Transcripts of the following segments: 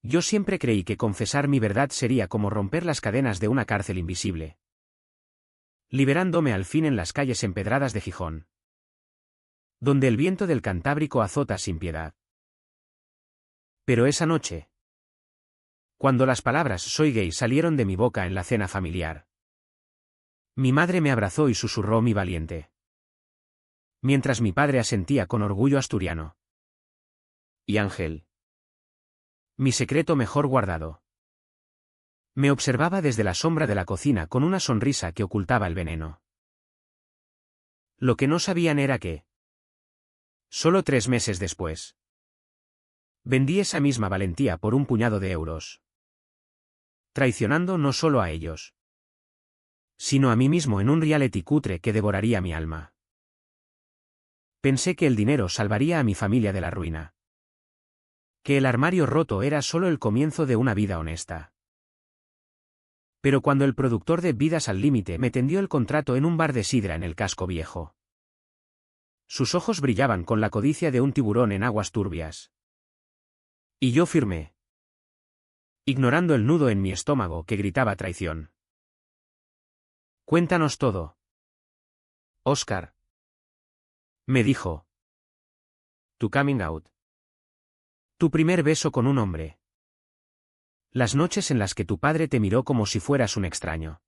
Yo siempre creí que confesar mi verdad sería como romper las cadenas de una cárcel invisible, liberándome al fin en las calles empedradas de Gijón, donde el viento del Cantábrico azota sin piedad. Pero esa noche, cuando las palabras "soy gay" salieron de mi boca en la cena familiar, mi madre me abrazó y susurró "mi valiente", mientras mi padre asentía con orgullo asturiano. Y Ángel, mi secreto mejor guardado, me observaba desde la sombra de la cocina con una sonrisa que ocultaba el veneno. Lo que no sabían era que, solo 3 meses después, vendí esa misma valentía por un puñado de euros, traicionando no solo a ellos, sino a mí mismo en un reality cutre que devoraría mi alma. Pensé que el dinero salvaría a mi familia de la ruina, que el armario roto era solo el comienzo de una vida honesta. Pero cuando el productor de Vidas al Límite me tendió el contrato en un bar de sidra en el casco viejo, sus ojos brillaban con la codicia de un tiburón en aguas turbias. Y yo firmé, ignorando el nudo en mi estómago que gritaba traición. Cuéntanos todo, Óscar, me dijo. Tu coming out. Tu primer beso con un hombre. Las noches en las que tu padre te miró como si fueras un extraño.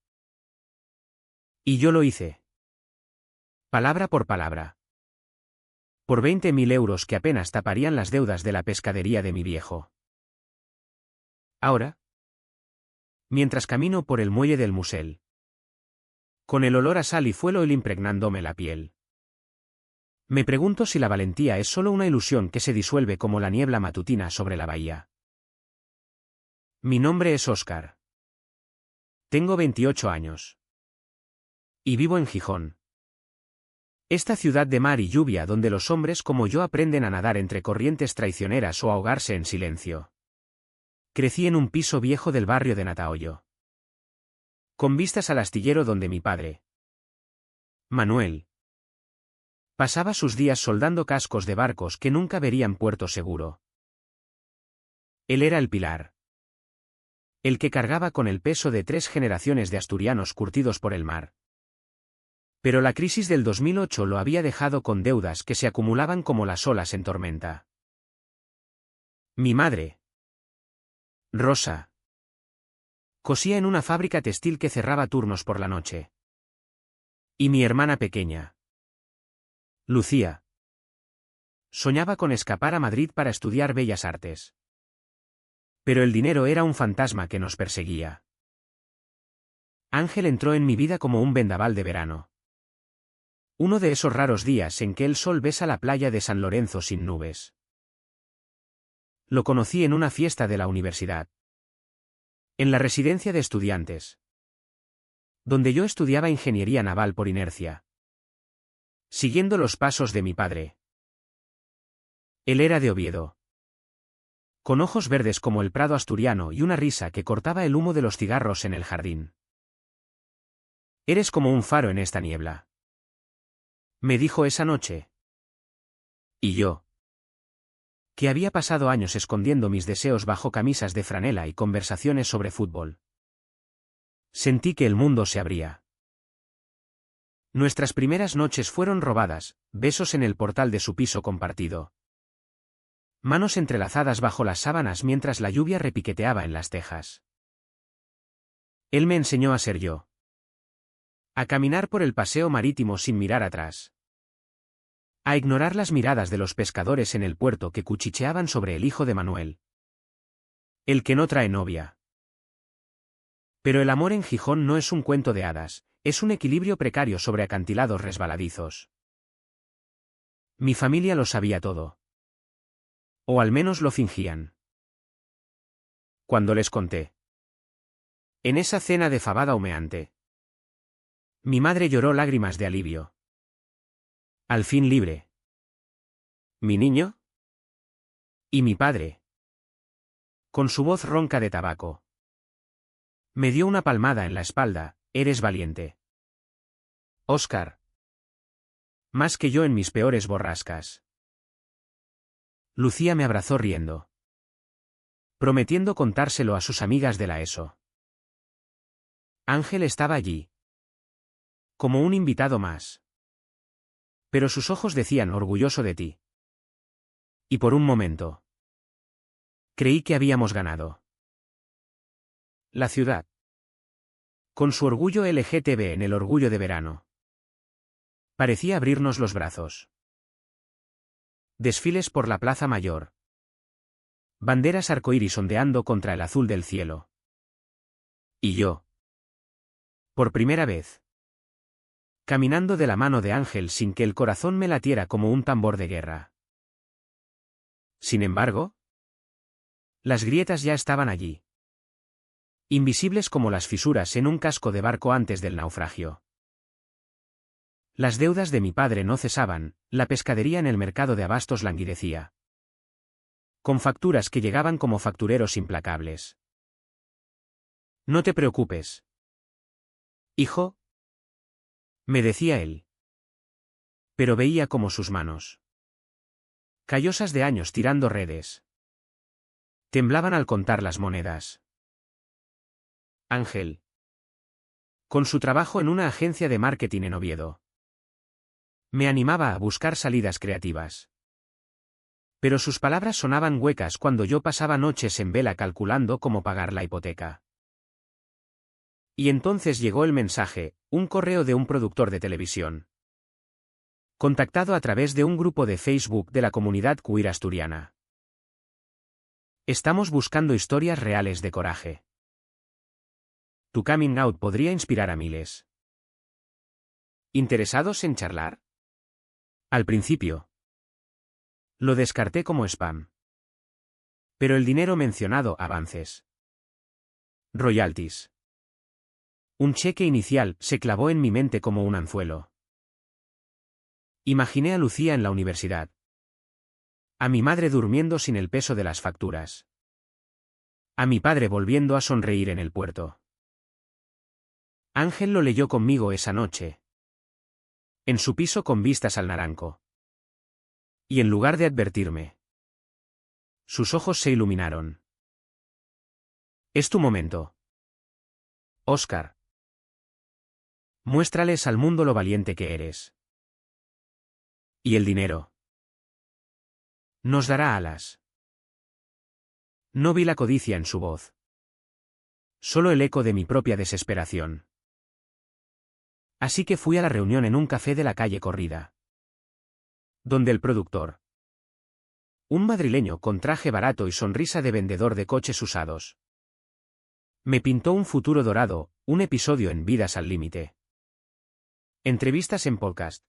Y yo lo hice. Palabra por palabra. Por 20.000 euros que apenas taparían las deudas de la pescadería de mi viejo. Ahora, mientras camino por el muelle del Musel, con el olor a sal y fuel oil impregnándome la piel, me pregunto si la valentía es solo una ilusión que se disuelve como la niebla matutina sobre la bahía. Mi nombre es Óscar. Tengo 28 años. Y vivo en Gijón. Esta ciudad de mar y lluvia donde los hombres como yo aprenden a nadar entre corrientes traicioneras o a ahogarse en silencio. Crecí en un piso viejo del barrio de Natahoyo, con vistas al astillero donde mi padre, Manuel, pasaba sus días soldando cascos de barcos que nunca verían puerto seguro. Él era el pilar, el que cargaba con el peso de 3 generaciones de asturianos curtidos por el mar. Pero la crisis del 2008 lo había dejado con deudas que se acumulaban como las olas en tormenta. Mi madre, Rosa, cosía en una fábrica textil que cerraba turnos por la noche. Y mi hermana pequeña, Lucía, soñaba con escapar a Madrid para estudiar Bellas Artes. Pero el dinero era un fantasma que nos perseguía. Ángel entró en mi vida como un vendaval de verano. Uno de esos raros días en que el sol besa la playa de San Lorenzo sin nubes. Lo conocí en una fiesta de la universidad, en la residencia de estudiantes, donde yo estudiaba ingeniería naval por inercia, siguiendo los pasos de mi padre. Él era de Oviedo, con ojos verdes como el prado asturiano y una risa que cortaba el humo de los cigarros en el jardín. Eres como un faro en esta niebla, me dijo esa noche. Y yo, que había pasado años escondiendo mis deseos bajo camisas de franela y conversaciones sobre fútbol, sentí que el mundo se abría. Nuestras primeras noches fueron robadas, besos en el portal de su piso compartido, manos entrelazadas bajo las sábanas mientras la lluvia repiqueteaba en las tejas. Él me enseñó a ser yo, a caminar por el paseo marítimo sin mirar atrás, a ignorar las miradas de los pescadores en el puerto que cuchicheaban sobre el hijo de Manuel, el que no trae novia. Pero el amor en Gijón no es un cuento de hadas, es un equilibrio precario sobre acantilados resbaladizos. Mi familia lo sabía todo. O al menos lo fingían. Cuando les conté, en esa cena de fabada humeante, mi madre lloró lágrimas de alivio. Al fin libre. ¿Mi niño? Y mi padre, con su voz ronca de tabaco, me dio una palmada en la espalda. Eres valiente, Óscar. Más que yo en mis peores borrascas. Lucía me abrazó riendo. prometiendo contárselo a sus amigas de la ESO. Ángel estaba allí. Como un invitado más. Pero sus ojos decían orgulloso de ti. Y por un momento. Creí que habíamos ganado. La ciudad. Con su orgullo LGTB en el orgullo de verano. Parecía abrirnos los brazos. Desfiles por la Plaza Mayor. Banderas arcoíris ondeando contra el azul del cielo. Y yo. Por primera vez. Caminando de la mano de Ángel sin que el corazón me latiera como un tambor de guerra. Sin embargo, las grietas ya estaban allí. Invisibles como las fisuras en un casco de barco antes del naufragio. Las deudas de mi padre no cesaban, la pescadería en el mercado de abastos languidecía. Con facturas que llegaban como factureros implacables. No te preocupes. Hijo, me decía él. Pero veía como sus manos, callosas de años tirando redes, temblaban al contar las monedas. Ángel. Con su trabajo en una agencia de marketing en Oviedo. Me animaba a buscar salidas creativas. Pero sus palabras sonaban huecas cuando yo pasaba noches en vela calculando cómo pagar la hipoteca. Y entonces llegó el mensaje, un correo de un productor de televisión. Contactado a través de un grupo de Facebook de la comunidad queer asturiana. Estamos buscando historias reales de coraje. Tu coming out podría inspirar a miles. ¿Interesados en charlar? Al principio. Lo descarté como spam. Pero el dinero mencionado, avances. Royalties. Un cheque inicial se clavó en mi mente como un anzuelo. Imaginé a Lucía en la universidad. A mi madre durmiendo sin el peso de las facturas. A mi padre volviendo a sonreír en el puerto. Ángel lo leyó conmigo esa noche. En su piso con vistas al Naranco. Y en lugar de advertirme, sus ojos se iluminaron. Es tu momento. Óscar. Muéstrales al mundo lo valiente que eres. Y el dinero. Nos dará alas. No vi la codicia en su voz. Solo el eco de mi propia desesperación. Así que fui a la reunión en un café de la calle Corrida. Donde el productor. Un madrileño con traje barato y sonrisa de vendedor de coches usados. Me pintó un futuro dorado, un episodio en Vidas al Límite. Entrevistas en podcast.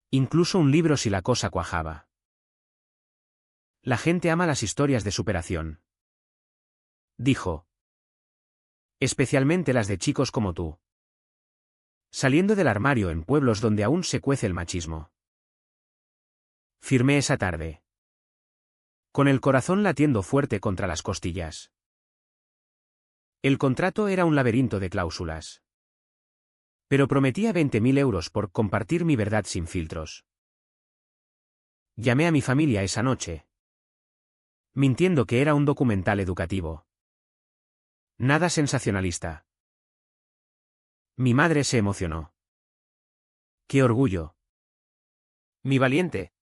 Incluso un libro si la cosa cuajaba. La gente ama las historias de superación. Dijo. Especialmente las de chicos como tú. Saliendo del armario en pueblos donde aún se cuece el machismo. Firmé esa tarde. Con el corazón latiendo fuerte contra las costillas. El contrato era un laberinto de cláusulas. Pero prometía 20.000 euros por compartir mi verdad sin filtros. Llamé a mi familia esa noche. Mintiendo que era un documental educativo. Nada sensacionalista. Mi madre se emocionó. ¡Qué orgullo! ¡Mi valiente!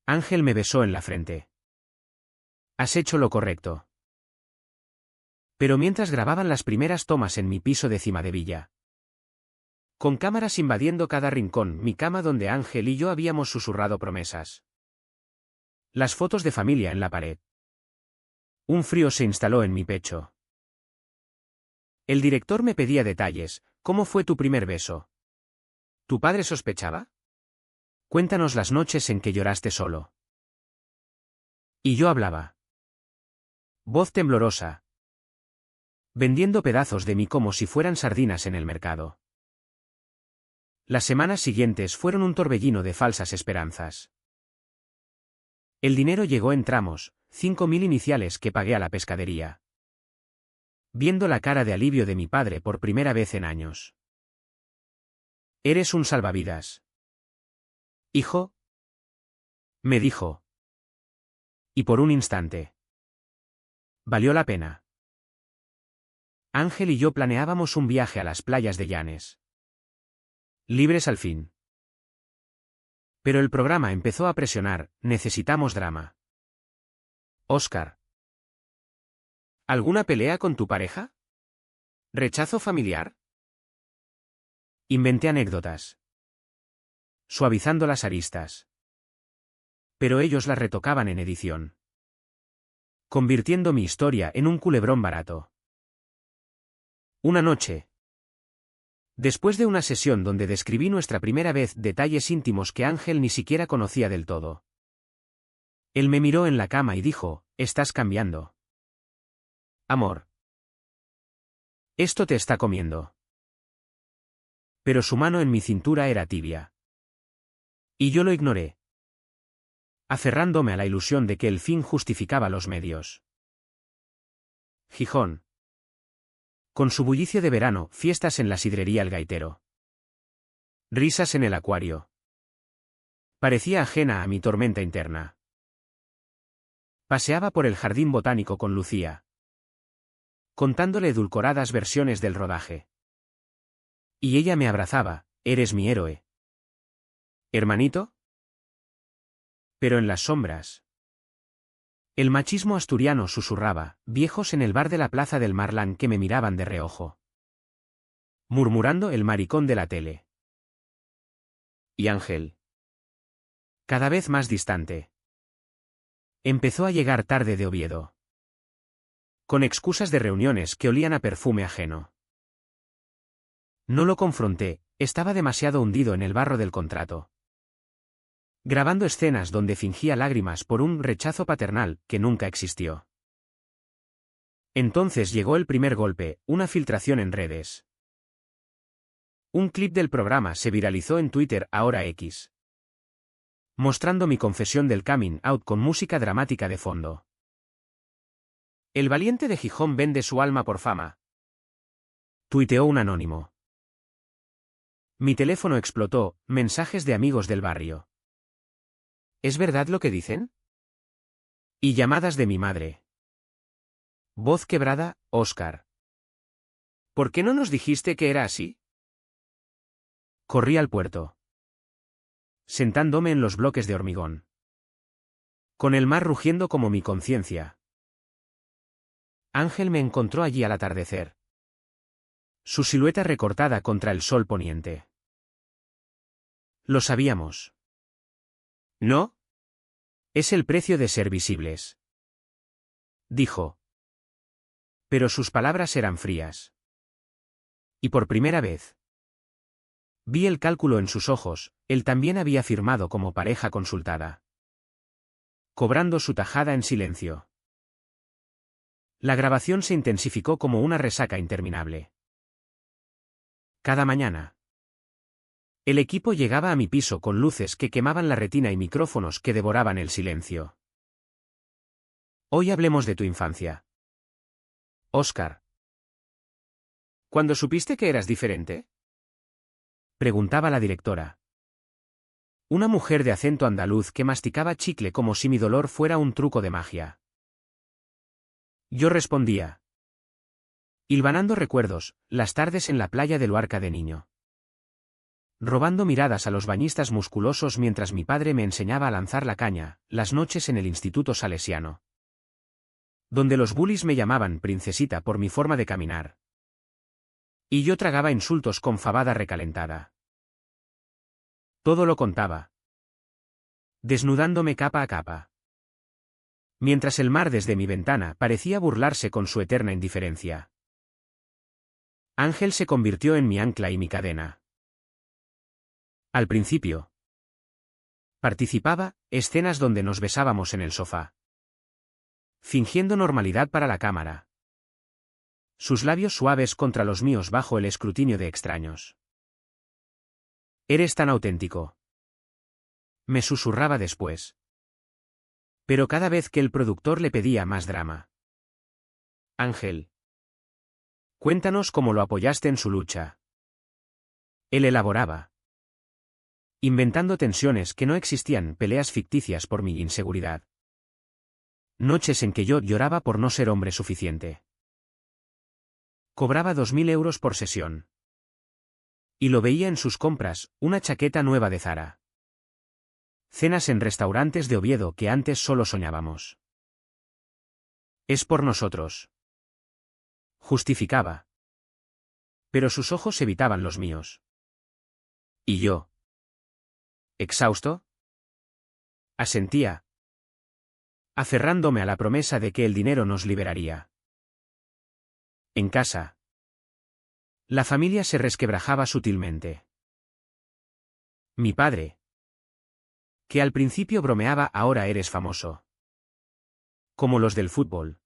Ángel me besó en la frente. Has hecho lo correcto. Pero mientras grababan las primeras tomas en mi piso de Cimadevilla. Con cámaras invadiendo cada rincón, mi cama donde Ángel y yo habíamos susurrado promesas. Las fotos de familia en la pared. Un frío se instaló en mi pecho. El director me pedía detalles. ¿Cómo fue tu primer beso? ¿Tu padre sospechaba? Cuéntanos las noches en que lloraste solo. Y yo hablaba. Voz temblorosa. Vendiendo pedazos de mí como si fueran sardinas en el mercado. Las semanas siguientes fueron un torbellino de falsas esperanzas. El dinero llegó en tramos, 5.000 iniciales que pagué a la pescadería. Viendo la cara de alivio de mi padre por primera vez en años. Eres un salvavidas. Hijo, me dijo. Y por un instante. Valió la pena. Ángel y yo planeábamos un viaje a las playas de Llanes. Libres al fin. Pero el programa empezó a presionar, necesitamos drama. Óscar. ¿Alguna pelea con tu pareja? ¿Rechazo familiar? Inventé anécdotas, suavizando las aristas. Pero ellos las retocaban en edición, convirtiendo mi historia en un culebrón barato. Una noche, después de una sesión donde describí nuestra primera vez detalles íntimos que Ángel ni siquiera conocía del todo, él me miró en la cama y dijo, «Estás cambiando. Amor. Esto te está comiendo». Pero su mano en mi cintura era tibia. Y yo lo ignoré, aferrándome a la ilusión de que el fin justificaba los medios. Gijón. Con su bullicio de verano, fiestas en la sidrería El Gaitero. Risas en el acuario. Parecía ajena a mi tormenta interna. Paseaba por el jardín botánico con Lucía, contándole edulcoradas versiones del rodaje. Y ella me abrazaba, «Eres mi héroe». ¿Hermanito? Pero en las sombras, el machismo asturiano susurraba, viejos en el bar de la Plaza del Marlán que me miraban de reojo. Murmurando el maricón de la tele. Y Ángel, cada vez más distante, empezó a llegar tarde de Oviedo, con excusas de reuniones que olían a perfume ajeno. No lo confronté, estaba demasiado hundido en el barro del contrato, grabando escenas donde fingía lágrimas por un rechazo paternal que nunca existió. Entonces llegó el primer golpe, una filtración en redes. Un clip del programa se viralizó en Twitter, ahora X, mostrando mi confesión del coming out con música dramática de fondo. «El valiente de Gijón vende su alma por fama», tuiteó un anónimo. Mi teléfono explotó, mensajes de amigos del barrio. ¿Es verdad lo que dicen? Y llamadas de mi madre. Voz quebrada, Óscar. ¿Por qué no nos dijiste que era así? Corrí al puerto, sentándome en los bloques de hormigón, con el mar rugiendo como mi conciencia. Ángel me encontró allí al atardecer, su silueta recortada contra el sol poniente. Lo sabíamos. ¿No? Es el precio de ser visibles, dijo. Pero sus palabras eran frías. Y por primera vez vi el cálculo en sus ojos, él también había firmado como pareja consultada, cobrando su tajada en silencio. La grabación se intensificó como una resaca interminable. Cada mañana, el equipo llegaba a mi piso con luces que quemaban la retina y micrófonos que devoraban el silencio. Hoy hablemos de tu infancia, Óscar. ¿Cuándo supiste que eras diferente?, preguntaba la directora. Una mujer de acento andaluz que masticaba chicle como si mi dolor fuera un truco de magia. Yo respondía, hilvanando recuerdos, las tardes en la playa de Luarca de niño, robando miradas a los bañistas musculosos mientras mi padre me enseñaba a lanzar la caña, las noches en el instituto salesiano, donde los bullies me llamaban princesita por mi forma de caminar. Y yo tragaba insultos con fabada recalentada. Todo lo contaba, desnudándome capa a capa, mientras el mar desde mi ventana parecía burlarse con su eterna indiferencia. Ángel se convirtió en mi ancla y mi cadena. Al principio, participaba, escenas donde nos besábamos en el sofá, fingiendo normalidad para la cámara. Sus labios suaves contra los míos bajo el escrutinio de extraños. «Eres tan auténtico», me susurraba después. Pero cada vez que el productor le pedía más drama. «Ángel, cuéntanos cómo lo apoyaste en su lucha». Él elaboraba, inventando tensiones que no existían, peleas ficticias por mi inseguridad. Noches en que yo lloraba por no ser hombre suficiente. Cobraba 2000 € por sesión. Y lo veía en sus compras, una chaqueta nueva de Zara. Cenas en restaurantes de Oviedo que antes solo soñábamos. Es por nosotros. Justificaba. Pero sus ojos evitaban los míos. ¿Y yo? ¿Exhausto? Asentía, aferrándome a la promesa de que el dinero nos liberaría. En casa. La familia se resquebrajaba sutilmente. Mi padre, que al principio bromeaba, ahora eres famoso. Como los del fútbol.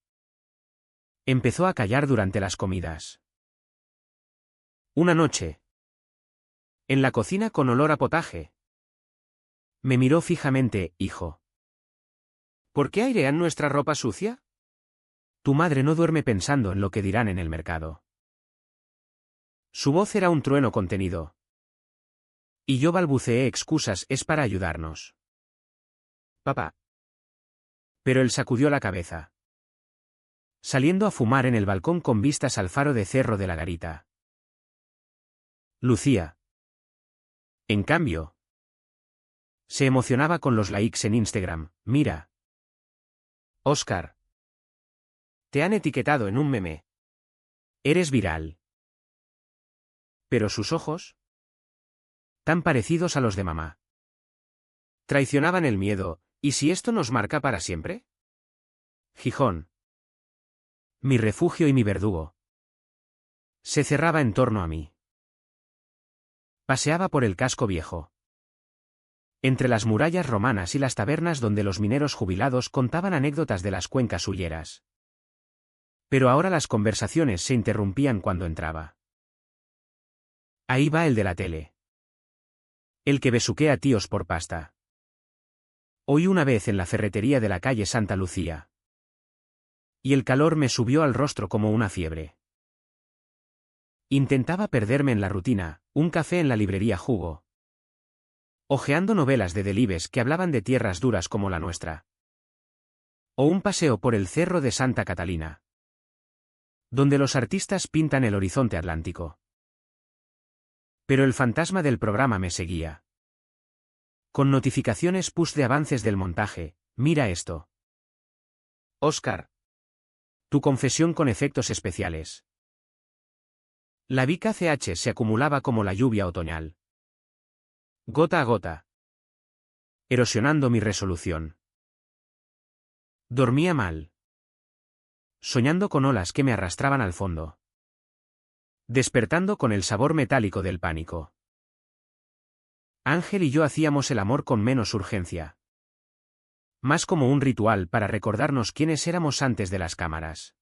Empezó a callar durante las comidas. Una noche. En la cocina con olor a potaje. Me miró fijamente, hijo. ¿Por qué airean nuestra ropa sucia? Tu madre no duerme pensando en lo que dirán en el mercado. Su voz era un trueno contenido. Y yo balbuceé excusas, es para ayudarnos. Papá. Pero él sacudió la cabeza. Saliendo a fumar en el balcón con vistas al faro de Cerro de la Garita. Lucía. En cambio, se emocionaba con los likes en Instagram. Mira. Óscar. Te han etiquetado en un meme. Eres viral. Pero sus ojos, tan parecidos a los de mamá, traicionaban el miedo. ¿Y si esto nos marca para siempre? Gijón. Mi refugio y mi verdugo. Se cerraba en torno a mí. Paseaba por el casco viejo. Entre las murallas romanas y las tabernas donde los mineros jubilados contaban anécdotas de las cuencas hulleras. Pero ahora las conversaciones se interrumpían cuando entraba. Ahí va el de la tele. El que besuquea tíos por pasta. Oí una vez en la ferretería de la calle Santa Lucía. Y el calor me subió al rostro como una fiebre. Intentaba perderme en la rutina, un café en la librería Jugo. Hojeando novelas de Delibes que hablaban de tierras duras como la nuestra. O un paseo por el Cerro de Santa Catalina. Donde los artistas pintan el horizonte atlántico. Pero el fantasma del programa me seguía. Con notificaciones push de avances del montaje. Mira esto. Óscar. Tu confesión con efectos especiales. La Vica CH se acumulaba como la lluvia otoñal. Gota a gota. Erosionando mi resolución. Dormía mal. Soñando con olas que me arrastraban al fondo. Despertando con el sabor metálico del pánico. Ángel y yo hacíamos el amor con menos urgencia. Más como un ritual para recordarnos quiénes éramos antes de las cámaras.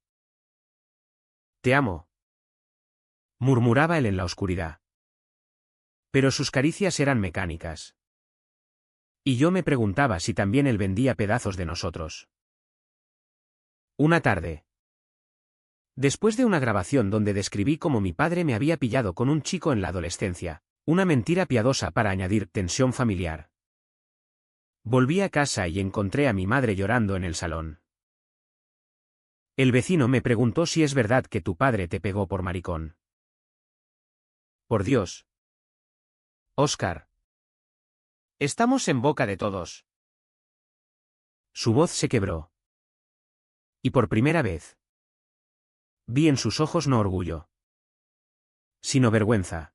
Te amo. Murmuraba él en la oscuridad. Pero sus caricias eran mecánicas. Y yo me preguntaba si también él vendía pedazos de nosotros. Una tarde. Después de una grabación donde describí cómo mi padre me había pillado con un chico en la adolescencia, una mentira piadosa para añadir tensión familiar. Volví a casa y encontré a mi madre llorando en el salón. El vecino me preguntó si es verdad que tu padre te pegó por maricón. Por Dios. Óscar. Estamos en boca de todos. Su voz se quebró. Y por primera vez, vi en sus ojos no orgullo, sino vergüenza.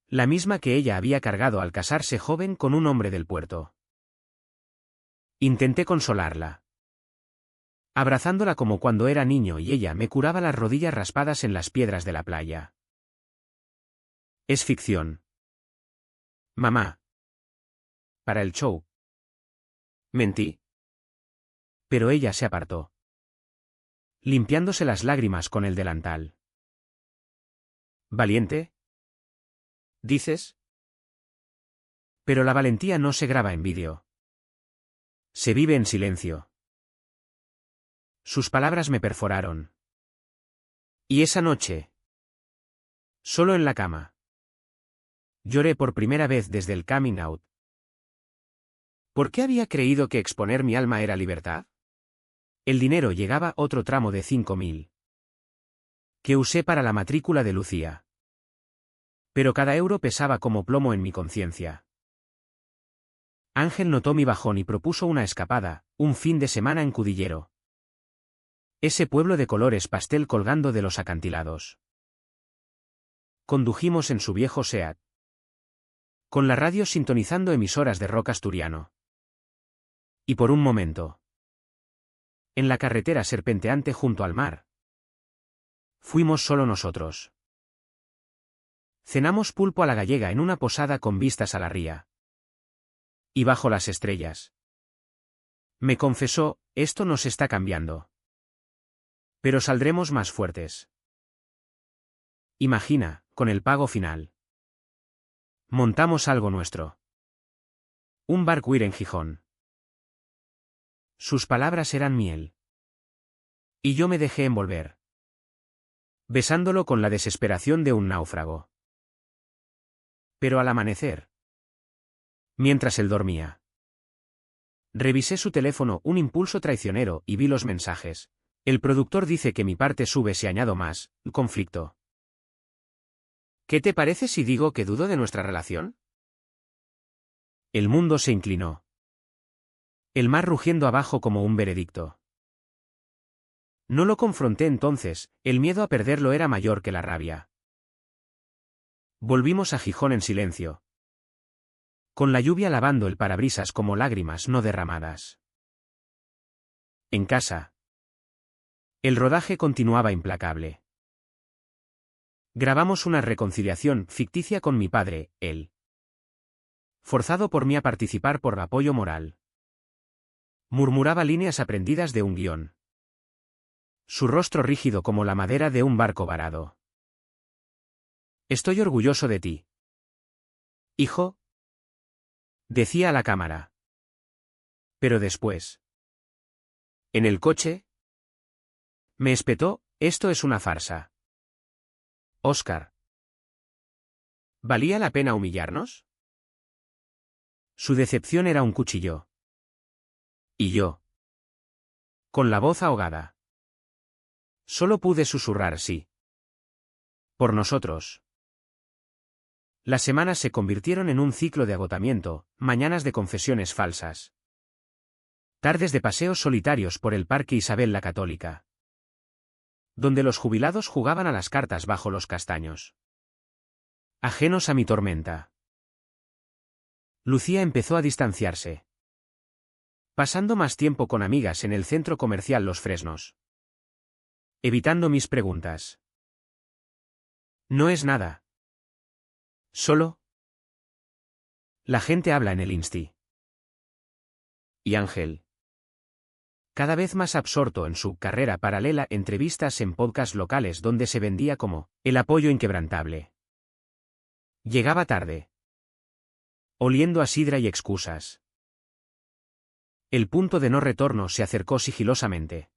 La misma que ella había cargado al casarse joven con un hombre del puerto. Intenté consolarla. Abrazándola como cuando era niño y ella me curaba las rodillas raspadas en las piedras de la playa. Es ficción. Mamá. Para el show. Mentí. Pero ella se apartó. Limpiándose las lágrimas con el delantal. ¿Valiente? ¿Dices? Pero la valentía no se graba en vídeo. Se vive en silencio. Sus palabras me perforaron. Y esa noche, solo en la cama, lloré por primera vez desde el coming out. ¿Por qué había creído que exponer mi alma era libertad? El dinero llegaba otro tramo de 5.000 que usé para la matrícula de Lucía. Pero cada euro pesaba como plomo en mi conciencia. Ángel notó mi bajón y propuso una escapada, un fin de semana en Cudillero. Ese pueblo de colores pastel colgando de los acantilados. Condujimos en su viejo Seat, con la radio sintonizando emisoras de rock asturiano. Y por un momento, en la carretera serpenteante junto al mar, fuimos solo nosotros. Cenamos pulpo a la gallega en una posada con vistas a la ría. Y bajo las estrellas. Me confesó, esto nos está cambiando. Pero saldremos más fuertes. Imagina, con el pago final. Montamos algo nuestro. Un barquir en Gijón. Sus palabras eran miel. Y yo me dejé envolver. Besándolo con la desesperación de un náufrago. Pero al amanecer, mientras él dormía, revisé su teléfono, un impulso traicionero, y vi los mensajes. El productor dice que mi parte sube si añado más, conflicto. ¿Qué te parece si digo que dudo de nuestra relación? El mundo se inclinó. El mar rugiendo abajo como un veredicto. No lo confronté entonces, el miedo a perderlo era mayor que la rabia. Volvimos a Gijón en silencio. Con la lluvia lavando el parabrisas como lágrimas no derramadas. En casa. El rodaje continuaba implacable. Grabamos una reconciliación ficticia con mi padre, él. Forzado por mí a participar por apoyo moral. Murmuraba líneas aprendidas de un guión. Su rostro rígido como la madera de un barco varado. Estoy orgulloso de ti. Hijo. Decía a la cámara. Pero después. En el coche. Me espetó, esto es una farsa. Óscar. ¿Valía la pena humillarnos? Su decepción era un cuchillo. Y yo. Con la voz ahogada. Solo pude susurrar sí. Por nosotros. Las semanas se convirtieron en un ciclo de agotamiento, mañanas de confesiones falsas. Tardes de paseos solitarios por el Parque Isabel la Católica. Donde los jubilados jugaban a las cartas bajo los castaños. Ajenos a mi tormenta. Lucía empezó a distanciarse. Pasando más tiempo con amigas en el centro comercial Los Fresnos. Evitando mis preguntas. No es nada. Solo. La gente habla en el Insti. Y Ángel. Cada vez más absorto en su carrera paralela, entrevistas en podcasts locales donde se vendía como el apoyo inquebrantable. Llegaba tarde. Oliendo a sidra y excusas. El punto de no retorno se acercó sigilosamente.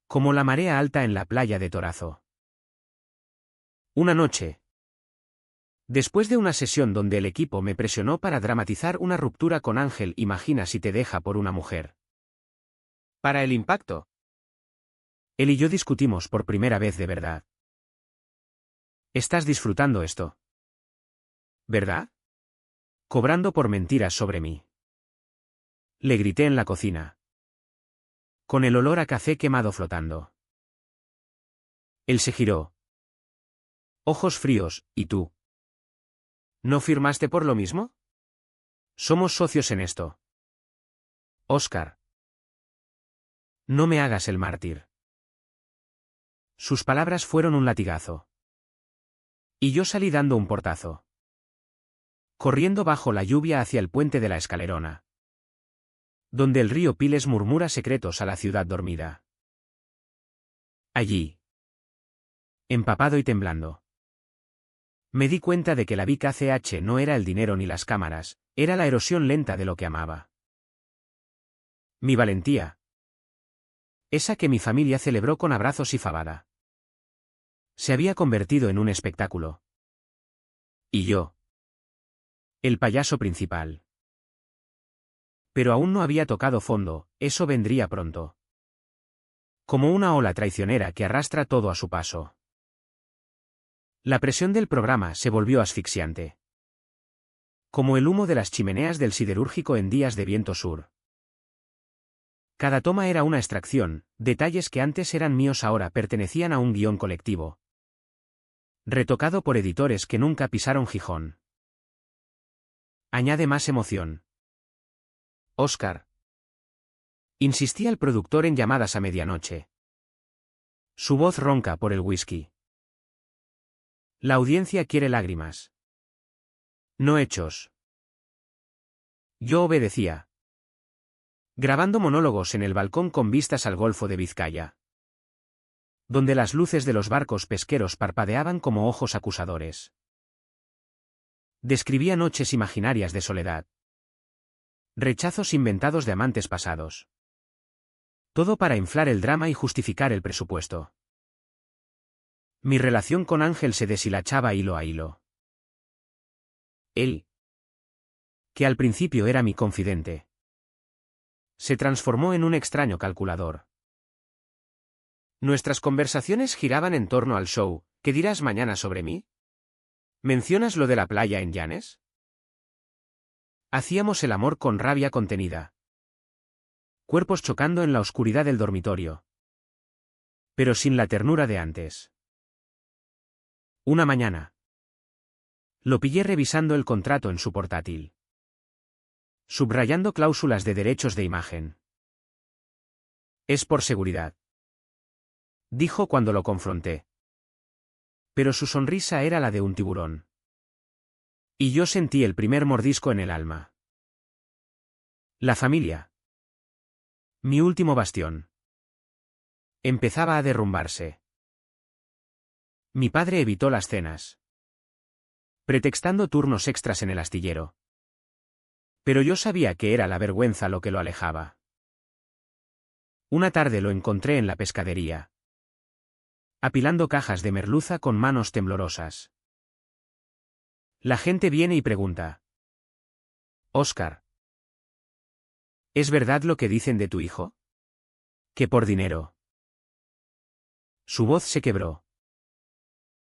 Como la marea alta en la playa de Torazo. Una noche. Después de una sesión donde el equipo me presionó para dramatizar una ruptura con Ángel, imagina si te deja por una mujer. Para el impacto. Él y yo discutimos por primera vez de verdad. ¿Estás disfrutando esto? ¿Verdad? Cobrando por mentiras sobre mí. Le grité en la cocina. Con el olor a café quemado flotando. Él se giró. Ojos fríos, ¿y tú? ¿No firmaste por lo mismo? Somos socios en esto. Óscar. No me hagas el mártir. Sus palabras fueron un latigazo. Y yo salí dando un portazo. Corriendo bajo la lluvia hacia el puente de la Escalerona. Donde el río Piles murmura secretos a la ciudad dormida. Allí. Empapado y temblando. Me di cuenta de que la Big ACH no era el dinero ni las cámaras, era la erosión lenta de lo que amaba. Mi valentía. Esa que mi familia celebró con abrazos y fabada. Se había convertido en un espectáculo. Y yo. El payaso principal. Pero aún no había tocado fondo, eso vendría pronto. Como una ola traicionera que arrastra todo a su paso. La presión del programa se volvió asfixiante. Como el humo de las chimeneas del siderúrgico en días de viento sur. Cada toma era una extracción, detalles que antes eran míos ahora pertenecían a un guión colectivo. Retocado por editores que nunca pisaron Gijón. Añade más emoción. Óscar. Insistía el productor en llamadas a medianoche. Su voz ronca por el whisky. La audiencia quiere lágrimas. No hechos. Yo obedecía. Grabando monólogos en el balcón con vistas al Golfo de Vizcaya. Donde las luces de los barcos pesqueros parpadeaban como ojos acusadores. Describía noches imaginarias de soledad. Rechazos inventados de amantes pasados. Todo para inflar el drama y justificar el presupuesto. Mi relación con Ángel se deshilachaba hilo a hilo. Él, que al principio era mi confidente, se transformó en un extraño calculador. Nuestras conversaciones giraban en torno al show. ¿Qué dirás mañana sobre mí? ¿Mencionas lo de la playa en Llanes? Hacíamos el amor con rabia contenida. Cuerpos chocando en la oscuridad del dormitorio. Pero sin la ternura de antes. Una mañana. Lo pillé revisando el contrato en su portátil. Subrayando cláusulas de derechos de imagen. Es por seguridad. Dijo cuando lo confronté. Pero su sonrisa era la de un tiburón. Y yo sentí el primer mordisco en el alma. La familia. Mi último bastión. Empezaba a derrumbarse. Mi padre evitó las cenas. Pretextando turnos extras en el astillero. Pero yo sabía que era la vergüenza lo que lo alejaba. Una tarde lo encontré en la pescadería. Apilando cajas de merluza con manos temblorosas. La gente viene y pregunta. Óscar. ¿Es verdad lo que dicen de tu hijo? Que por dinero. Su voz se quebró.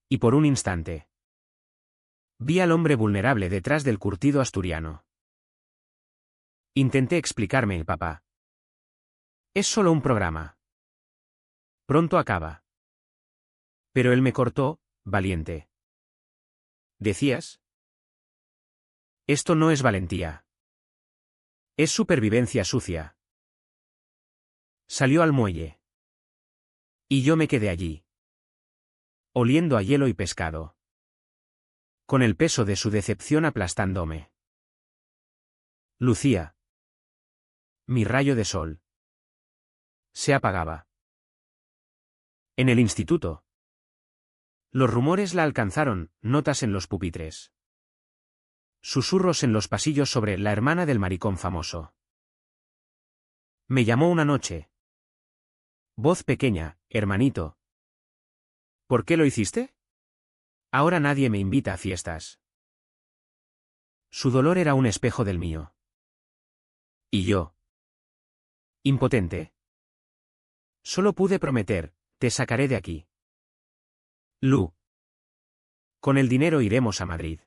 Y por un instante. Vi al hombre vulnerable detrás del curtido asturiano. Intenté explicarme, papá. Es solo un programa. Pronto acaba. Pero él me cortó, valiente. ¿Decías? Esto no es valentía. Es supervivencia sucia. Salió al muelle. Y yo me quedé allí. Oliendo a hielo y pescado. Con el peso de su decepción aplastándome. Lucía. Mi rayo de sol. Se apagaba. En el instituto. Los rumores la alcanzaron, notas en los pupitres. Susurros en los pasillos sobre la hermana del maricón famoso. Me llamó una noche. Voz pequeña, hermanito. ¿Por qué lo hiciste? Ahora nadie me invita a fiestas. Su dolor era un espejo del mío. Y yo. Impotente. Solo pude prometer, te sacaré de aquí. Lu. Con el dinero iremos a Madrid.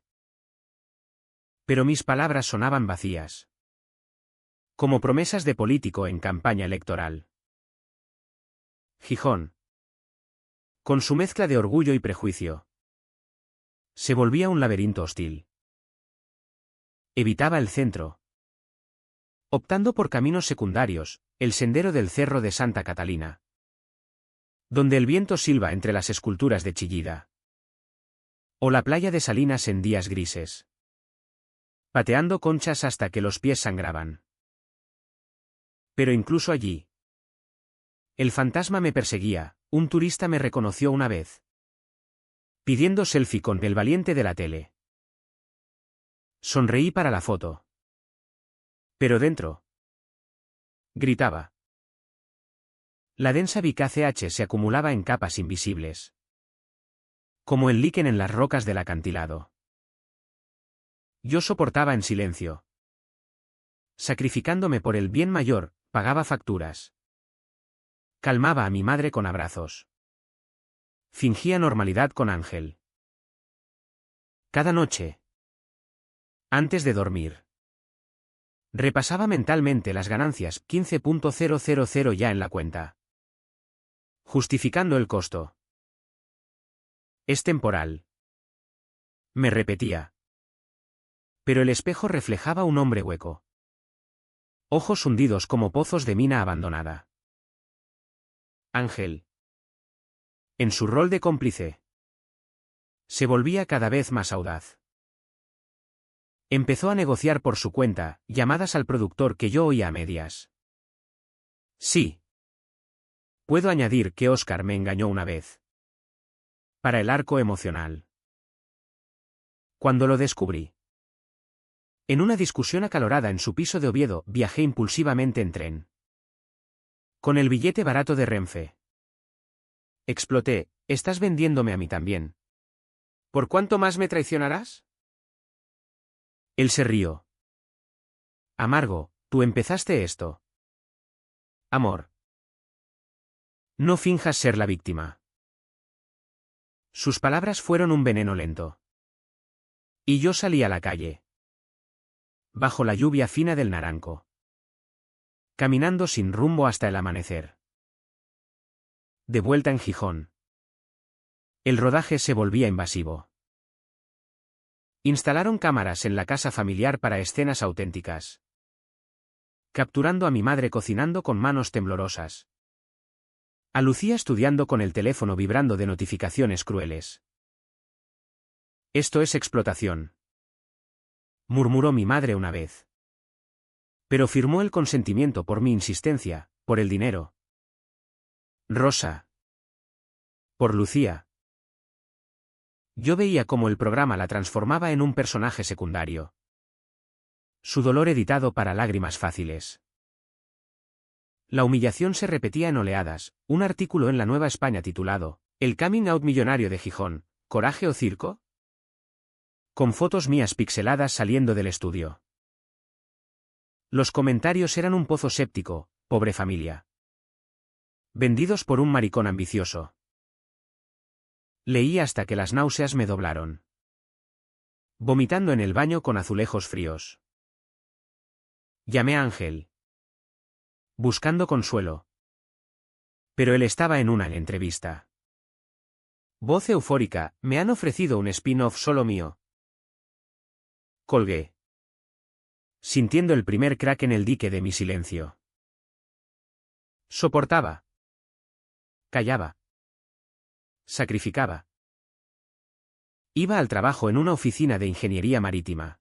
Pero mis palabras sonaban vacías. Como promesas de político en campaña electoral. Gijón. Con su mezcla de orgullo y prejuicio. Se volvía un laberinto hostil. Evitaba el centro. Optando por caminos secundarios, el sendero del Cerro de Santa Catalina. Donde el viento silba entre las esculturas de Chillida. O la playa de Salinas en días grises. Pateando conchas hasta que los pies sangraban. Pero incluso allí. El fantasma me perseguía, un turista me reconoció una vez. Pidiendo selfie con el valiente de la tele. Sonreí para la foto. Pero dentro. Gritaba. La densa VKCH se acumulaba en capas invisibles. Como el líquen en las rocas del acantilado. Yo soportaba en silencio. Sacrificándome por el bien mayor, pagaba facturas. Calmaba a mi madre con abrazos. Fingía normalidad con Ángel. Cada noche, antes de dormir, repasaba mentalmente las ganancias, 15.000 ya en la cuenta. Justificando el costo. Es temporal. Me repetía. Pero el espejo reflejaba un hombre hueco. Ojos hundidos como pozos de mina abandonada. Ángel. En su rol de cómplice. Se volvía cada vez más audaz. Empezó a negociar por su cuenta, llamadas al productor que yo oía a medias. Sí. Puedo añadir que Oscar me engañó una vez. Para el arco emocional. Cuando lo descubrí. En una discusión acalorada en su piso de Oviedo, viajé impulsivamente en tren. Con el billete barato de Renfe. Exploté, estás vendiéndome a mí también. ¿Por cuánto más me traicionarás? Él se rió. Amargo, tú empezaste esto. Amor. No finjas ser la víctima. Sus palabras fueron un veneno lento. Y yo salí a la calle. Bajo la lluvia fina del naranco. Caminando sin rumbo hasta el amanecer. De vuelta en Gijón. El rodaje se volvía invasivo. Instalaron cámaras en la casa familiar para escenas auténticas. Capturando a mi madre cocinando con manos temblorosas. A Lucía estudiando con el teléfono vibrando de notificaciones crueles. Esto es explotación. Murmuró mi madre una vez. Pero firmó el consentimiento por mi insistencia, por el dinero. Rosa. Por Lucía. Yo veía cómo el programa la transformaba en un personaje secundario. Su dolor editado para lágrimas fáciles. La humillación se repetía en oleadas, un artículo en La Nueva España titulado, El coming out millonario de Gijón, ¿coraje o circo? Con fotos mías pixeladas saliendo del estudio. Los comentarios eran un pozo séptico, pobre familia. Vendidos por un maricón ambicioso. Leí hasta que las náuseas me doblaron. Vomitando en el baño con azulejos fríos. Llamé a Ángel. Buscando consuelo. Pero él estaba en una entrevista. Voz eufórica, me han ofrecido un spin-off solo mío. Colgué. Sintiendo el primer crack en el dique de mi silencio. Soportaba. Callaba. Sacrificaba. Iba al trabajo en una oficina de ingeniería marítima.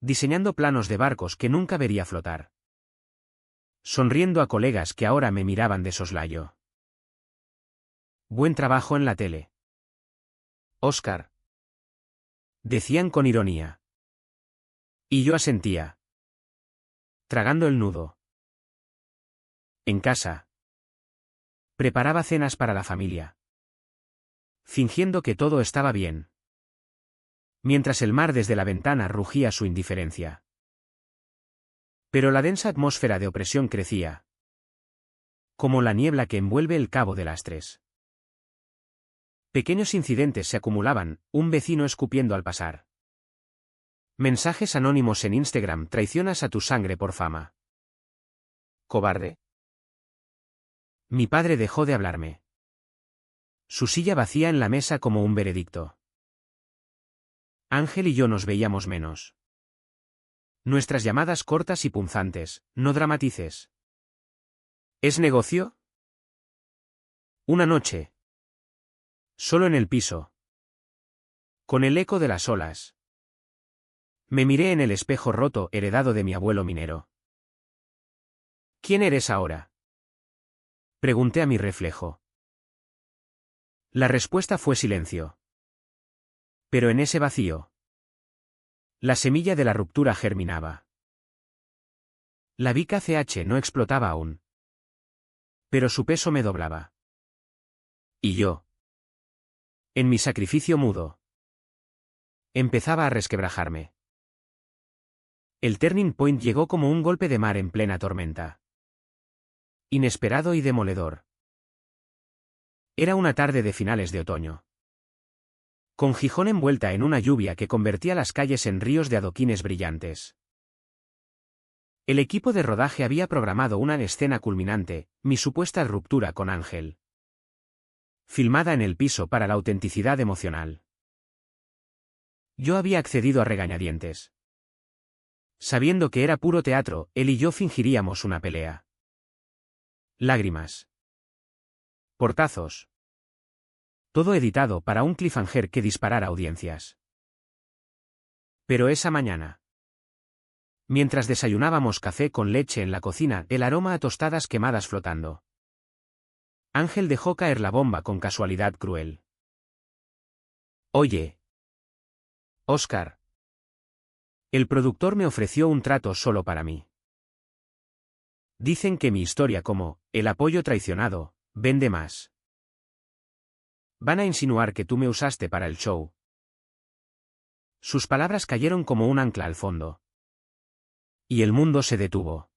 Diseñando planos de barcos que nunca vería flotar. Sonriendo a colegas que ahora me miraban de soslayo. Buen trabajo en la tele. Oscar. Decían con ironía. Y yo asentía. Tragando el nudo. En casa. Preparaba cenas para la familia. Fingiendo que todo estaba bien. Mientras el mar desde la ventana rugía su indiferencia. Pero la densa atmósfera de opresión crecía. Como la niebla que envuelve el Cabo de Lastres. Pequeños incidentes se acumulaban, un vecino escupiendo al pasar. Mensajes anónimos en Instagram, traicionas a tu sangre por fama. Cobarde. Mi padre dejó de hablarme. Su silla vacía en la mesa como un veredicto. Ángel y yo nos veíamos menos. Nuestras llamadas cortas y punzantes, no dramatices. ¿Es negocio? Una noche. Solo en el piso. Con el eco de las olas. Me miré en el espejo roto heredado de mi abuelo minero. ¿Quién eres ahora? Pregunté a mi reflejo. La respuesta fue silencio. Pero en ese vacío, la semilla de la ruptura germinaba. La Vica CH no explotaba aún. Pero su peso me doblaba. Y yo, en mi sacrificio mudo, empezaba a resquebrajarme. El turning point llegó como un golpe de mar en plena tormenta. Inesperado y demoledor. Era una tarde de finales de otoño. Con Gijón envuelta en una lluvia que convertía las calles en ríos de adoquines brillantes. El equipo de rodaje había programado una escena culminante, mi supuesta ruptura con Ángel. Filmada en el piso para la autenticidad emocional. Yo había accedido a regañadientes. Sabiendo que era puro teatro, él y yo fingiríamos una pelea. Lágrimas. Portazos. Todo editado para un cliffhanger que disparara audiencias. Pero esa mañana. Mientras desayunábamos café con leche en la cocina, el aroma a tostadas quemadas flotando. Ángel dejó caer la bomba con casualidad cruel. Oye. Óscar. El productor me ofreció un trato solo para mí. Dicen que mi historia como, el apoyo traicionado, vende más. Van a insinuar que tú me usaste para el show. Sus palabras cayeron como un ancla al fondo. Y el mundo se detuvo.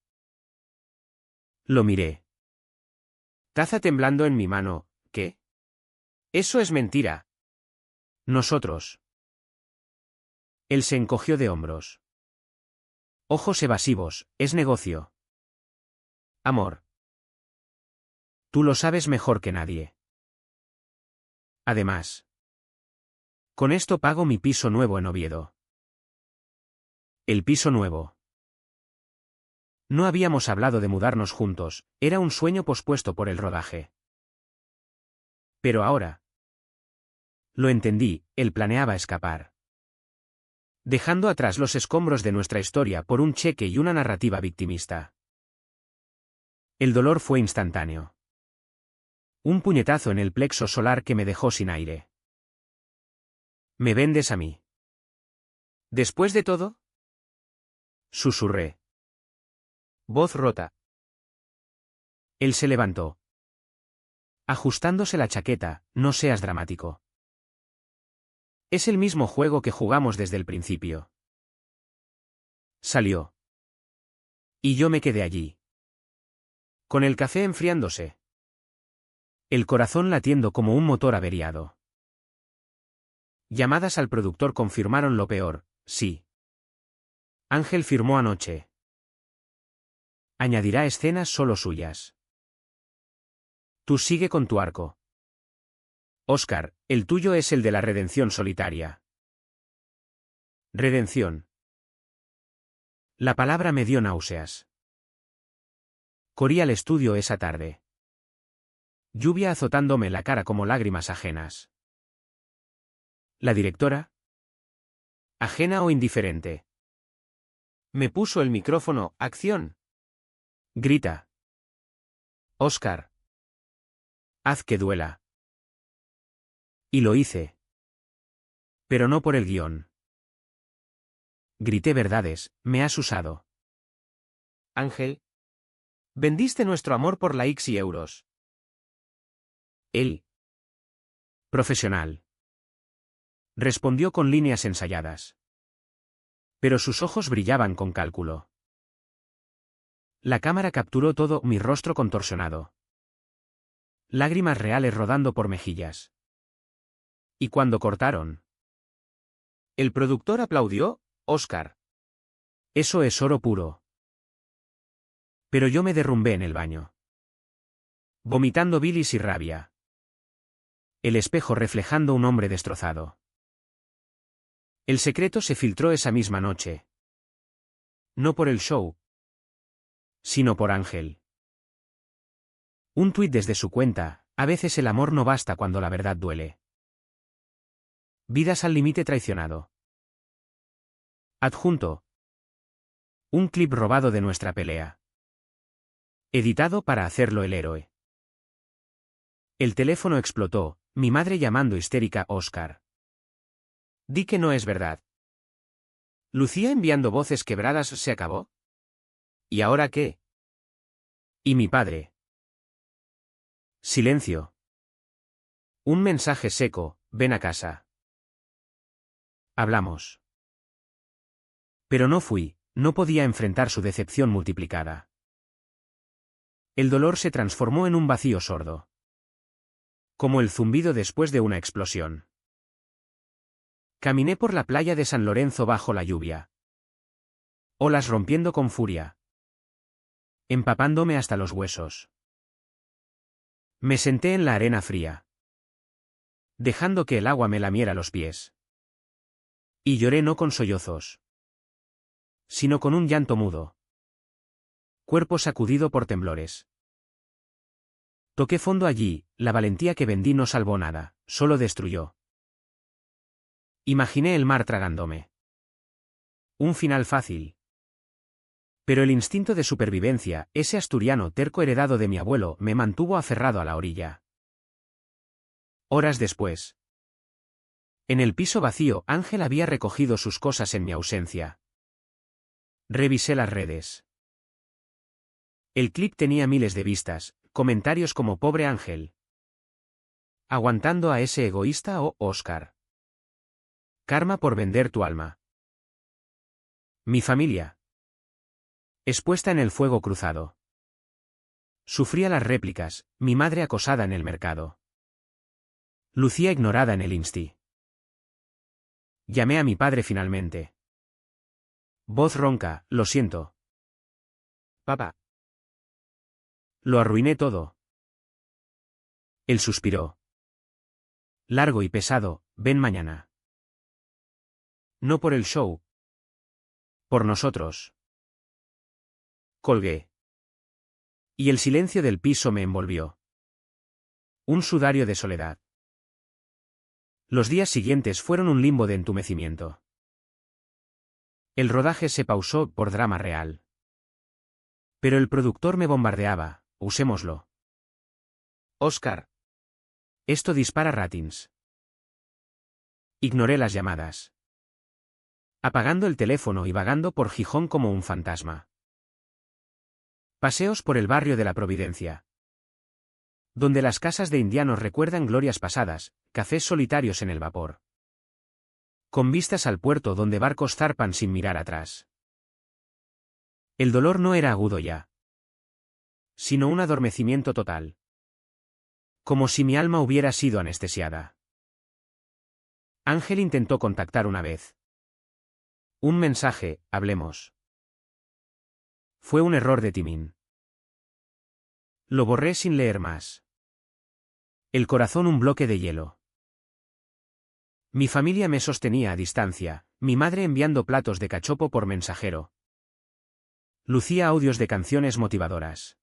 Lo miré. Taza temblando en mi mano, ¿qué? Eso es mentira. Nosotros. Él se encogió de hombros. Ojos evasivos, es negocio. Amor. Tú lo sabes mejor que nadie. Además. Con esto pago mi piso nuevo en Oviedo. El piso nuevo. No habíamos hablado de mudarnos juntos, era un sueño pospuesto por el rodaje. Pero ahora. Lo entendí, él planeaba escapar. Dejando atrás los escombros de nuestra historia por un cheque y una narrativa victimista. El dolor fue instantáneo. Un puñetazo en el plexo solar que me dejó sin aire. ¿Me vendes a mí? ¿Después de todo? Susurré. Voz rota. Él se levantó. Ajustándose la chaqueta, no seas dramático. Es el mismo juego que jugamos desde el principio. Salió. Y yo me quedé allí. Con el café enfriándose. El corazón latiendo como un motor averiado. Llamadas al productor confirmaron lo peor, sí. Ángel firmó anoche. Añadirá escenas solo suyas. Tú sigue con tu arco. Óscar, el tuyo es el de la redención solitaria. Redención. La palabra me dio náuseas. Corrí al estudio esa tarde. Lluvia azotándome la cara como lágrimas ajenas. ¿La directora? ¿Ajena o indiferente? Me puso el micrófono, acción. Grita. Óscar. Haz que duela. Y lo hice. Pero no por el guión. Grité verdades, me has usado. Ángel. Vendiste nuestro amor por la X y euros. Él. Profesional. Respondió con líneas ensayadas. Pero sus ojos brillaban con cálculo. La cámara capturó todo mi rostro contorsionado. Lágrimas reales rodando por mejillas. Y cuando cortaron. El productor aplaudió, Óscar. Eso es oro puro. Pero yo me derrumbé en el baño. Vomitando bilis y rabia. El espejo reflejando un hombre destrozado. El secreto se filtró esa misma noche. No por el show, sino por Ángel. Un tuit desde su cuenta, a veces el amor no basta cuando la verdad duele. Vidas al límite traicionado. Adjunto. Un clip robado de nuestra pelea. Editado para hacerlo el héroe. El teléfono explotó, mi madre llamando histérica Óscar. Di que no es verdad. Lucía enviando voces quebradas se acabó. ¿Y ahora qué? ¿Y mi padre? Silencio. Un mensaje seco, ven a casa. Hablamos. Pero no fui, no podía enfrentar su decepción multiplicada. El dolor se transformó en un vacío sordo. Como el zumbido después de una explosión. Caminé por la playa de San Lorenzo bajo la lluvia. Olas rompiendo con furia. Empapándome hasta los huesos. Me senté en la arena fría. Dejando que el agua me lamiera los pies. Y lloré no con sollozos. Sino con un llanto mudo. Cuerpo sacudido por temblores. Toqué fondo allí, la valentía que vendí no salvó nada, solo destruyó. Imaginé el mar tragándome. Un final fácil. Pero el instinto de supervivencia, ese asturiano terco heredado de mi abuelo, me mantuvo aferrado a la orilla. Horas después. En el piso vacío, Ángel había recogido sus cosas en mi ausencia. Revisé las redes. El clip tenía miles de vistas, comentarios como pobre Ángel. Aguantando a ese egoísta o Oscar. Karma por vender tu alma. Mi familia. Expuesta en el fuego cruzado. Sufría las réplicas, mi madre acosada en el mercado. Lucía ignorada en el Insti. Llamé a mi padre finalmente. Voz ronca, lo siento. Papá. Lo arruiné todo. Él suspiró. Largo y pesado, ven mañana. No por el show. Por nosotros. Colgué. Y el silencio del piso me envolvió. Un sudario de soledad. Los días siguientes fueron un limbo de entumecimiento. El rodaje se pausó por drama real. Pero el productor me bombardeaba, usémoslo. Oscar. Esto dispara ratings. Ignoré las llamadas. Apagando el teléfono y vagando por Gijón como un fantasma. Paseos por el barrio de la Providencia. Donde las casas de indianos recuerdan glorias pasadas, cafés solitarios en el vapor. Con vistas al puerto donde barcos zarpan sin mirar atrás. El dolor no era agudo ya. Sino un adormecimiento total. Como si mi alma hubiera sido anestesiada. Ángel intentó contactar una vez. Un mensaje, hablemos. Fue un error de timing. Lo borré sin leer más. El corazón un bloque de hielo. Mi familia me sostenía a distancia, mi madre enviando platos de cachopo por mensajero. Lucía audios de canciones motivadoras.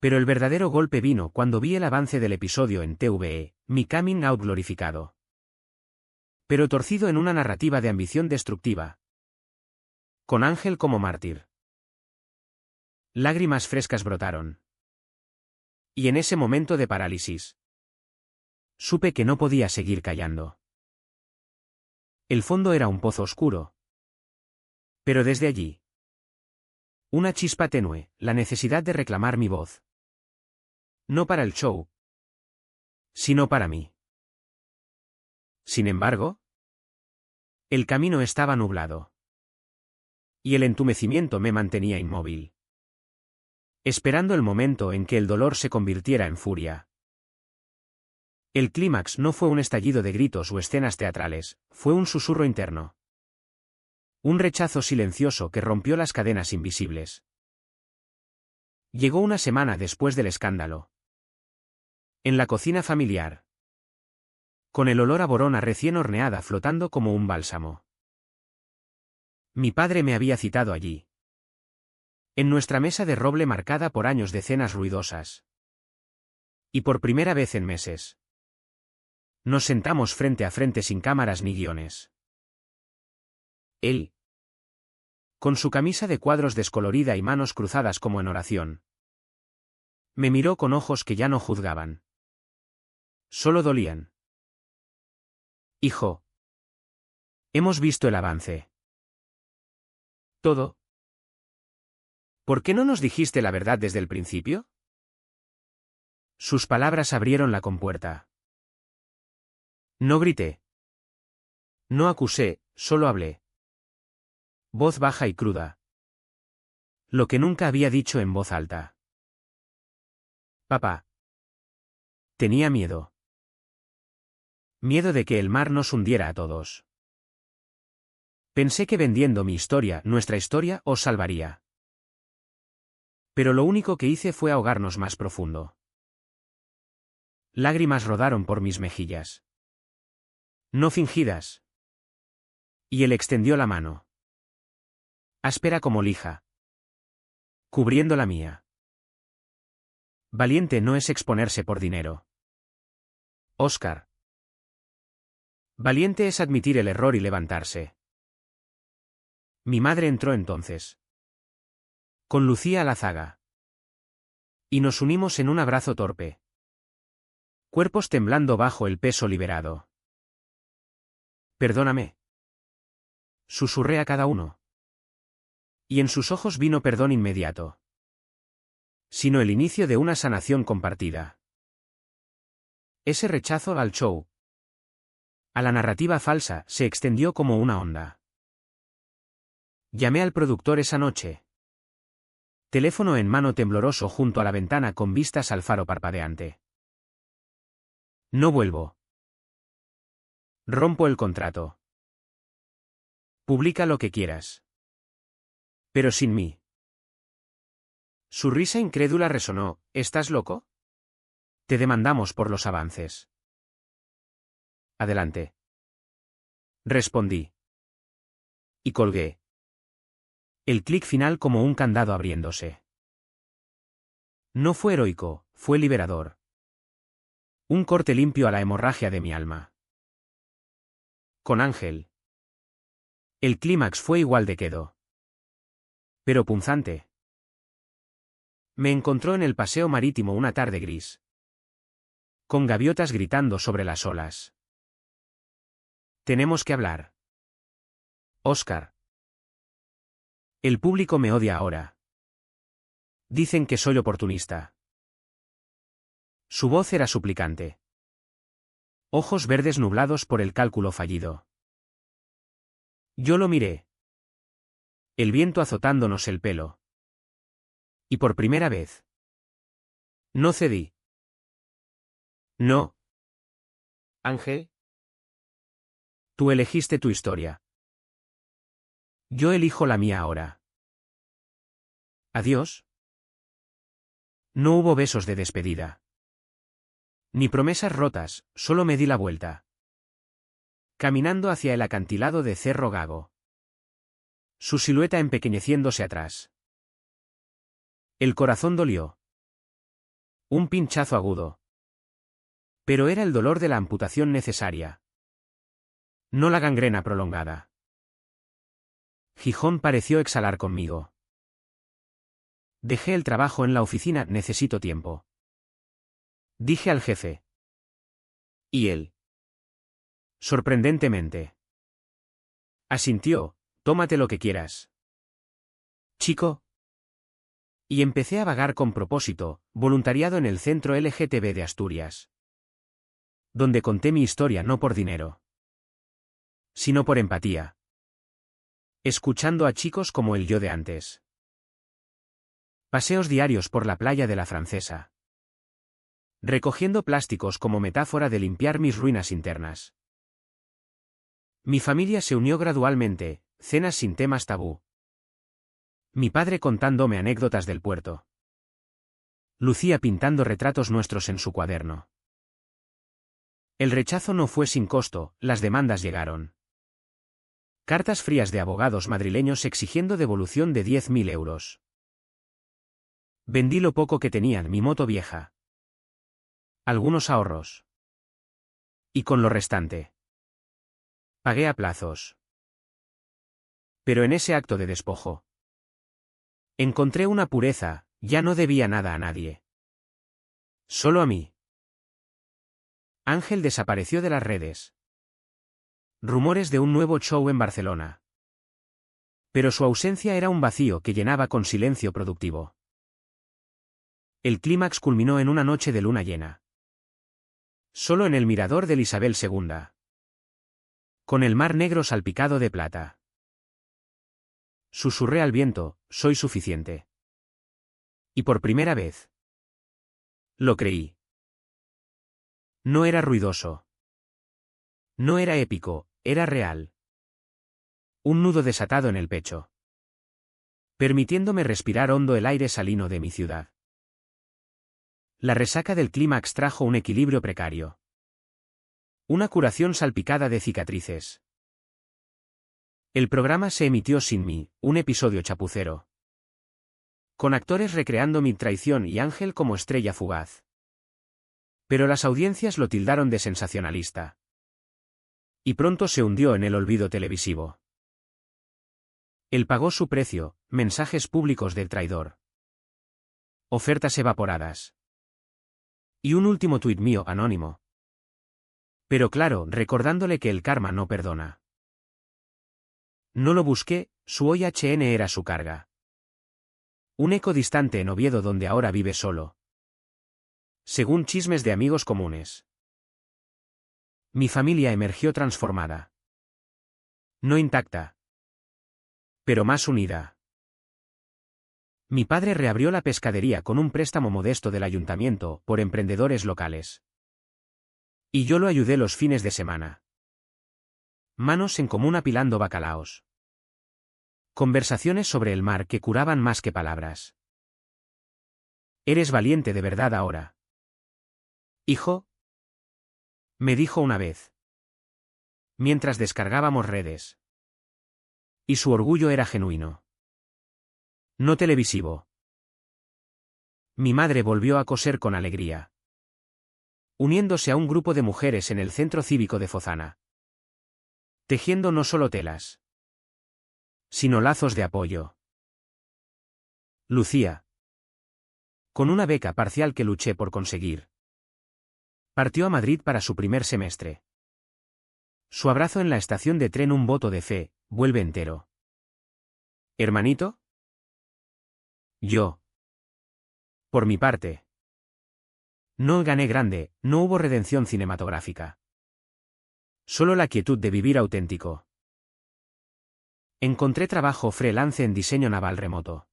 Pero el verdadero golpe vino cuando vi el avance del episodio en TVE, mi coming out glorificado. Pero torcido en una narrativa de ambición destructiva. Con Ángel como mártir. Lágrimas frescas brotaron. Y en ese momento de parálisis, supe que no podía seguir callando. El fondo era un pozo oscuro. Pero desde allí, una chispa tenue, la necesidad de reclamar mi voz. No para el show, sino para mí. Sin embargo, el camino estaba nublado. Y el entumecimiento me mantenía inmóvil. Esperando el momento en que el dolor se convirtiera en furia. El clímax no fue un estallido de gritos o escenas teatrales, fue un susurro interno. Un rechazo silencioso que rompió las cadenas invisibles. Llegó una semana después del escándalo. En la cocina familiar. Con el olor a borona recién horneada flotando como un bálsamo. Mi padre me había citado allí. En nuestra mesa de roble marcada por años de cenas ruidosas. Y por primera vez en meses. Nos sentamos frente a frente sin cámaras ni guiones. Él. Con su camisa de cuadros descolorida y manos cruzadas como en oración. Me miró con ojos que ya no juzgaban. Solo dolían. Hijo. Hemos visto el avance. Todo. ¿Por qué no nos dijiste la verdad desde el principio? Sus palabras abrieron la compuerta. No grité. No acusé, solo hablé. Voz baja y cruda. Lo que nunca había dicho en voz alta. Papá. Tenía miedo. Miedo de que el mar nos hundiera a todos. Pensé que vendiendo mi historia, nuestra historia, os salvaría. Pero lo único que hice fue ahogarnos más profundo. Lágrimas rodaron por mis mejillas. No fingidas. Y él extendió la mano. Áspera como lija. Cubriendo la mía. Valiente no es exponerse por dinero. Oscar. Valiente es admitir el error y levantarse. Mi madre entró entonces. Con Lucía a la zaga. Y nos unimos en un abrazo torpe. Cuerpos temblando bajo el peso liberado. Perdóname. Susurré a cada uno. Y en sus ojos vino perdón inmediato. Sino el inicio de una sanación compartida. Ese rechazo al show, a la narrativa falsa, se extendió como una onda. Llamé al productor esa noche. Teléfono en mano tembloroso junto a la ventana con vistas al faro parpadeante. No vuelvo. Rompo el contrato. Publica lo que quieras. Pero sin mí. Su risa incrédula resonó. ¿Estás loco? Te demandamos por los avances. Adelante. Respondí. Y colgué. El clic final como un candado abriéndose. No fue heroico, fue liberador. Un corte limpio a la hemorragia de mi alma. Con Ángel. El clímax fue igual de quedo. Pero punzante. Me encontró en el paseo marítimo una tarde gris. Con gaviotas gritando sobre las olas. Tenemos que hablar. Oscar. El público me odia ahora. Dicen que soy oportunista. Su voz era suplicante. Ojos verdes nublados por el cálculo fallido. Yo lo miré. El viento azotándonos el pelo. Y por primera vez. No cedí. No. Ángel. Tú elegiste tu historia. Yo elijo la mía ahora. Adiós. No hubo besos de despedida. Ni promesas rotas, solo me di la vuelta. Caminando hacia el acantilado de Cerro Gago. Su silueta empequeñeciéndose atrás. El corazón dolió. Un pinchazo agudo. Pero era el dolor de la amputación necesaria. No la gangrena prolongada. Gijón pareció exhalar conmigo. Dejé el trabajo en la oficina, necesito tiempo. Dije al jefe. Y él. Sorprendentemente. Asintió, tómate lo que quieras. Chico. Y empecé a vagar con propósito, voluntariado en el Centro LGTB de Asturias. Donde conté mi historia no por dinero. Sino por empatía. Escuchando a chicos como el yo de antes. Paseos diarios por la playa de la Francesa. Recogiendo plásticos como metáfora de limpiar mis ruinas internas. Mi familia se unió gradualmente, cenas sin temas tabú. Mi padre contándome anécdotas del puerto. Lucía pintando retratos nuestros en su cuaderno. El rechazo no fue sin costo, las demandas llegaron. Cartas frías de abogados madrileños exigiendo devolución de 10.000 euros. Vendí lo poco que tenían, mi moto vieja. Algunos ahorros. Y con lo restante. Pagué a plazos. Pero en ese acto de despojo. Encontré una pureza, ya no debía nada a nadie. Solo a mí. Ángel desapareció de las redes. Rumores de un nuevo show en Barcelona. Pero su ausencia era un vacío que llenaba con silencio productivo. El clímax culminó en una noche de luna llena. Solo en el mirador del Isabel II. Con el mar negro salpicado de plata. Susurré al viento, soy suficiente. Y por primera vez. Lo creí. No era ruidoso. No era épico, era real. Un nudo desatado en el pecho, permitiéndome respirar hondo el aire salino de mi ciudad. La resaca del clímax trajo un equilibrio precario. Una curación salpicada de cicatrices. El programa se emitió sin mí, un episodio chapucero. Con actores recreando mi traición y Ángel como estrella fugaz. Pero las audiencias lo tildaron de sensacionalista. Y pronto se hundió en el olvido televisivo. Él pagó su precio, mensajes públicos del traidor. Ofertas evaporadas. Y un último tuit mío anónimo. Pero claro, recordándole que el karma no perdona. No lo busqué, su OHN era su carga. Un eco distante en Oviedo donde ahora vive solo. Según chismes de amigos comunes. Mi familia emergió transformada. No intacta, pero más unida. Mi padre reabrió la pescadería con un préstamo modesto del ayuntamiento por emprendedores locales. Y yo lo ayudé los fines de semana. Manos en común apilando bacalaos. Conversaciones sobre el mar que curaban más que palabras. Eres valiente de verdad ahora. Hijo, me dijo una vez. Mientras descargábamos redes. Y su orgullo era genuino. No televisivo. Mi madre volvió a coser con alegría. Uniéndose a un grupo de mujeres en el centro cívico de Fozana. Tejiendo no solo telas, sino lazos de apoyo. Lucía. Con una beca parcial que luché por conseguir. Partió a Madrid para su primer semestre. Su abrazo en la estación de tren un voto de fe, vuelve entero. ¿Hermanito? Yo. Por mi parte. No gané grande, no hubo redención cinematográfica. Solo la quietud de vivir auténtico. Encontré trabajo freelance en diseño naval remoto.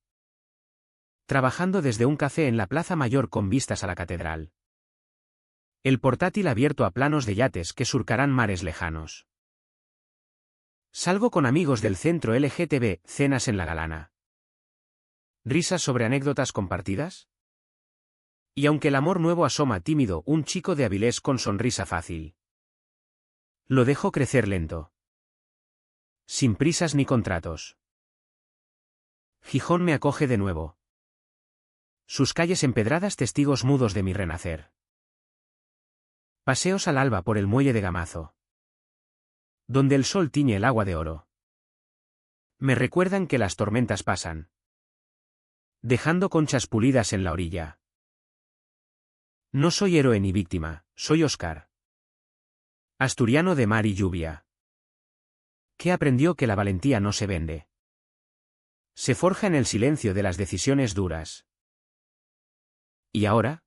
Trabajando desde un café en la Plaza Mayor con vistas a la catedral. El portátil abierto a planos de yates que surcarán mares lejanos. Salgo con amigos del centro LGTB, cenas en la Galana. ¿Risas sobre anécdotas compartidas? Y aunque el amor nuevo asoma tímido, un chico de Avilés con sonrisa fácil. Lo dejo crecer lento. Sin prisas ni contratos. Gijón me acoge de nuevo. Sus calles empedradas testigos mudos de mi renacer. Paseos al alba por el muelle de Gamazo. Donde el sol tiñe el agua de oro. Me recuerdan que las tormentas pasan. Dejando conchas pulidas en la orilla. No soy héroe ni víctima, soy Oscar. Asturiano de mar y lluvia. Que aprendió que la valentía no se vende. Se forja en el silencio de las decisiones duras. ¿Y ahora?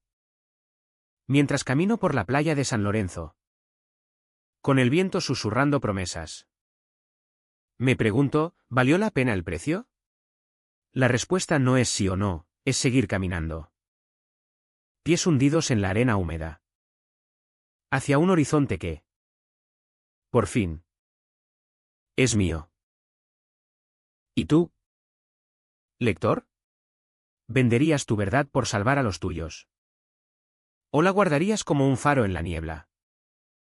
Mientras camino por la playa de San Lorenzo. Con el viento susurrando promesas. Me pregunto, ¿valió la pena el precio? La respuesta no es sí o no, es seguir caminando. Pies hundidos en la arena húmeda. Hacia un horizonte que, por fin, es mío. ¿Y tú? ¿Lector? ¿Venderías tu verdad por salvar a los tuyos? ¿O la guardarías como un faro en la niebla?